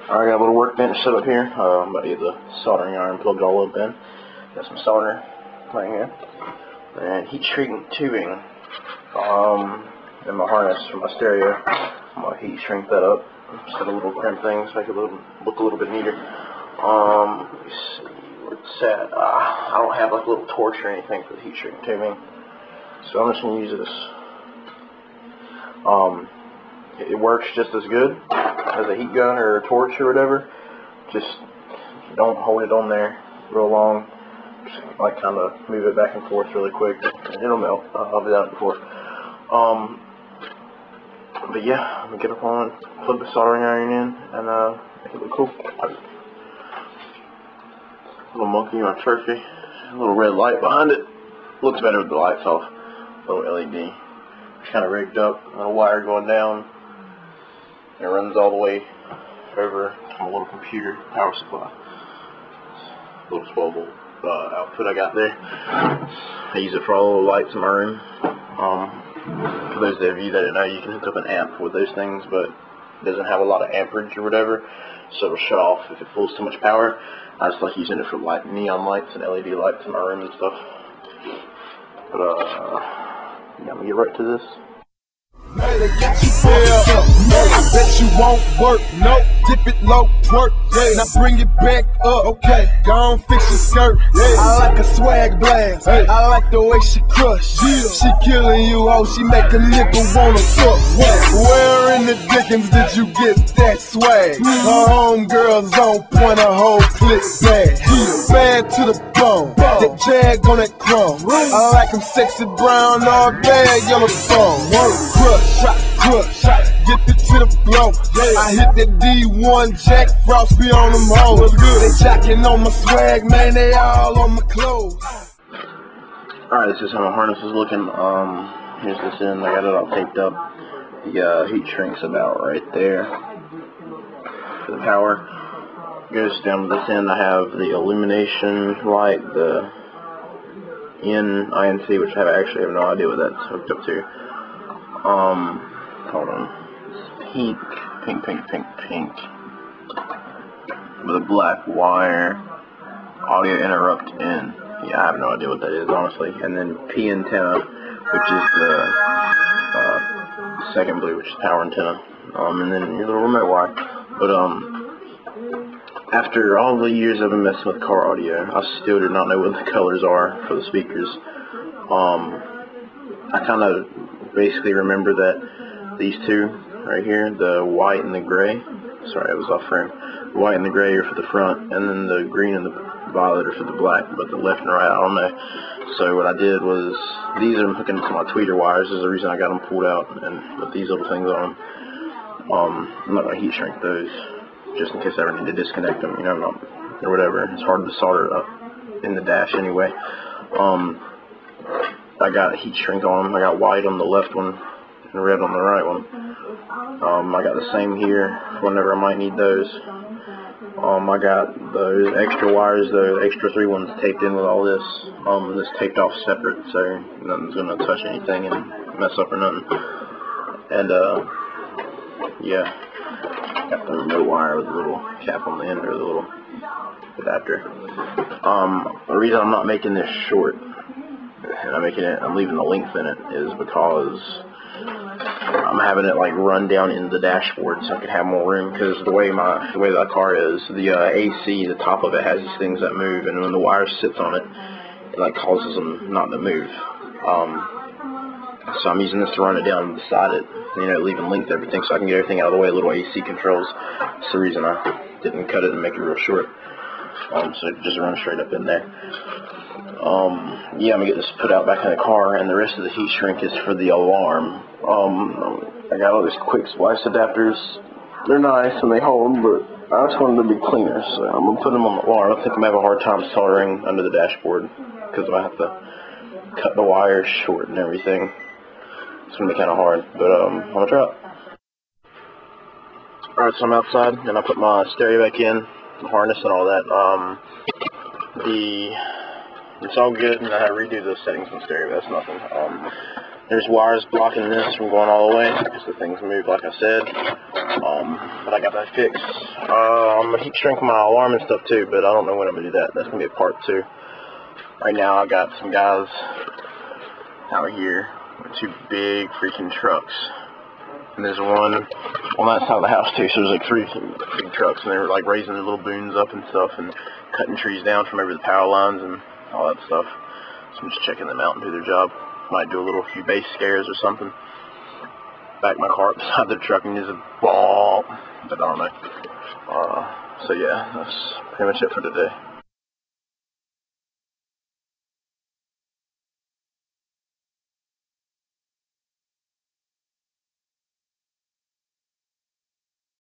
I got a little workbench set up here. I'm about to get the soldering iron plugged all up in. Got some solder right here. And heat shrink tubing in my harness for my stereo. I'm going to heat shrink that up. Set a little crimp thing so make it look a little bit neater. Let me see where it's at. I don't have like a little torch or anything for the heat shrink tubing, so I'm just going to use this. It works just as good as a heat gun or a torch or whatever. Just don't hold it on there real long. Just like kind of move it back and forth really quick, and it'll melt. I've done it before. But yeah, I'm gonna get up on, plug the soldering iron in, and make it look cool. Little monkey on a trophy. A little red light behind it. Looks better with the lights off. Little LED. It's kind of rigged up. A little wire going down. It runs all the way over to my little computer power supply. Little 12 volt output I got there. I use it for all the lights in my room. For those of you that don't know, you can hook up an amp with those things, but it doesn't have a lot of amperage or whatever, so it'll shut off if it pulls too much power. I just like using it for neon lights and LED lights in my room and stuff. But yeah, I'm gonna get right to this. I bet you won't work, no, dip it low, twerk, now bring it back up, okay, go on fix your skirt, I like a swag blast, I like the way she crush, she killing you, ho, she make a nigga wanna fuck, where in the dickens did you get that swag, her homegirls on point, her whole clip bad, bad to the bone, that jag on that chrome, I like them sexy brown, all bad, yellow bone, crush, get it to the flow. I hit that D1 Jack Frost, be on them hoes. They jacking on my swag, man, they all on my clothes. Alright, this is how my harness is looking. Here's this end, I got it all taped up. The heat shrink's about right there. For the power. Goes down to this end, I have the illumination light, the INC, which I actually have no idea what that's hooked up to. Hold on. It's pink. With a black wire. Audio interrupt in. Yeah, I have no idea what that is, honestly. And then P antenna, which is the second blue, which is power antenna. And then your little remote wire. But, after all the years I've been messing with car audio, I still do not know what the colors are for the speakers. I kind of basically remember that these two right here, the white and the gray, sorry, I was off frame, the white and the gray are for the front, and then the green and the violet are for the black, but the left and right, I don't know. So what I did was, these are hooking to my tweeter wires. This is the reason I got them pulled out and put these little things on them. I'm not going to heat shrink those, just in case I ever need to disconnect them, you know, or whatever. It's hard to solder up in the dash anyway. I got a heat shrink on them. I got white on the left one and red on the right one. I got the same here whenever I might need those. I got those extra wires, the extra 3 ones taped in with all this. This taped off separate, so nothing's gonna touch anything and mess up or nothing. And yeah, got the remote wire with the little cap on the end, or the little adapter. The reason I'm not making this short, and I'm leaving the length in it, is because I'm having it like run down into the dashboard so I can have more room, because the way that car is, the AC, the top of it has these things that move, and when the wire sits on it, it like causes them not to move. So I'm using this to run it down beside it, you know, leaving length everything so I can get everything out of the way, little AC controls. That's the reason I didn't cut it and make it real short. So it just runs straight up in there. Yeah, I'm gonna get this put out back in the car, and the rest of the heat shrink is for the alarm. I got all these quick splice adapters. They're nice and they hold, but I just wanted to be cleaner, so I'm gonna put them on the alarm. I think I'm gonna have a hard time soldering under the dashboard because I have to cut the wires short and everything. It's gonna be kind of hard, but I'm gonna try it. Alright, so I'm outside and I put my stereo back in, the harness and all that. It's all good, and I redo the settings on stereo. That's nothing. There's wires blocking this from going all the way because the things move, like I said. But I got that fixed. I'm gonna heat shrink my alarm and stuff too, but I don't know when I'm gonna do that. That's gonna be a part 2. Right now I got some guys out here with 2 big freaking trucks. And there's one on that side of the house too, so there's like 3 big trucks, and they're like raising their little booms up and stuff, and cutting trees down from over the power lines and all that stuff. So I'm just checking them out and do their job. Might do a few base scares or something. Back my car up beside the truck and there's a ball, but I don't know. So yeah, that's pretty much it for today.